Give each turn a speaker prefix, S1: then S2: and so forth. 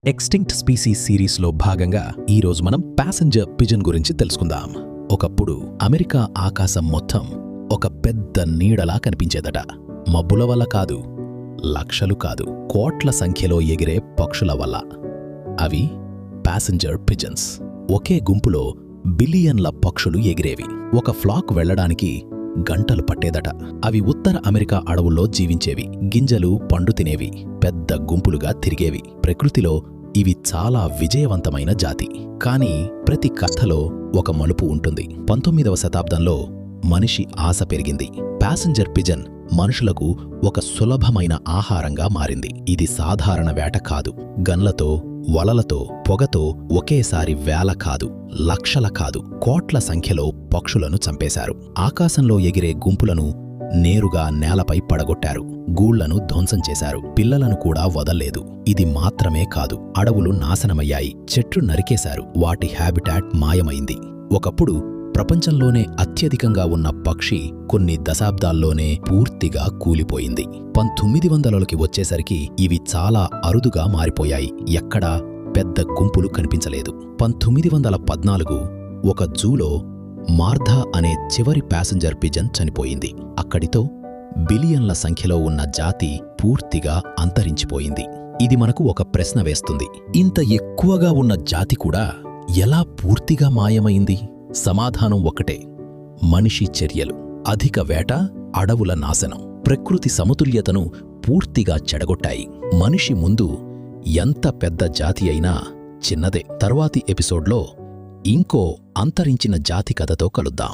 S1: Extinct species సిరీస్లో భాగంగా ఈరోజు మనం ప్యాసింజర్ పిజన్ గురించి తెలుసుకుందాం. ఒకప్పుడు అమెరికా ఆకాశం మొత్తం ఒక పెద్ద నీడలా కనిపించేదట. మబ్బుల వల్ల కాదు, లక్షలు కాదు, కోట్ల సంఖ్యలో ఎగిరే పక్షుల వల్ల. అవి ప్యాసింజర్ పిజన్స్. ఒకే గుంపులో బిలియన్ల పక్షులు ఎగిరేవి. ఒక ఫ్లాక్ వెళ్లడానికి గంటలు పట్టేదట. అవి ఉత్తర అమెరికా అడవుల్లో జీవించేవి. గింజలు, పండు తినేవి. పెద్ద గుంపులుగా తిరిగేవి. ప్రకృతిలో ఇవి చాలా విజయవంతమైన జాతి. కానీ ప్రతి కథలో ఒక మలుపు ఉంటుంది. 19వ శతాబ్దంలో మనిషి ఆశ పెరిగింది. ప్యాసింజర్ పిజన్ మనుషులకు ఒక సులభమైన ఆహారంగా మారింది. ఇది సాధారణ వేట కాదు. గన్లతో, వలలతో, పొగతో ఒకేసారి వేల కాదు, లక్షల కాదు, కోట్ల సంఖ్యలో పక్షులను చంపేశారు. ఆకాశంలో ఎగిరే గుంపులను నేరుగా నేలపై పడగొట్టారు. గూళ్లను ధ్వంసం చేశారు. పిల్లలను కూడా వదల్లేదు. ఇది మాత్రమే కాదు, అడవులు నాశనమయ్యాయి. చెట్లు నరికేశారు. వాటి హ్యాబిటాట్ మాయమైంది. ఒకప్పుడు ప్రపంచంలోనే అత్యధికంగా ఉన్న పక్షి కొన్ని దశాబ్దాల్లోనే పూర్తిగా కూలిపోయింది. 1900లకి వచ్చేసరికి ఇవి చాలా అరుదుగా మారిపోయాయి. ఎక్కడా పెద్ద గుంపులు కనిపించలేదు. 1914 ఒక జూలో మార్ధా అనే చివరి ప్యాసింజర్ పిజన్ చనిపోయింది. అక్కడితో బిలియన్ల సంఖ్యలో ఉన్న జాతి పూర్తిగా అంతరించిపోయింది. ఇది మనకు ఒక ప్రశ్న వేస్తుంది. ఇంత ఎక్కువగా ఉన్న జాతి కూడా ఎలా పూర్తిగా మాయమైంది? సమాధానం ఒకటే: మనిషి చర్యలు. అధిక వేట, అడవుల నాశనం ప్రకృతి సమతుల్యతను పూర్తిగా చెడగొట్టాయి. మనిషి ముందు ఎంత పెద్ద జాతి అయినా చిన్నదే. తర్వాతి ఎపిసోడ్లో ఇంకో అంతరించిన జాతి కథతో కలుద్దాం.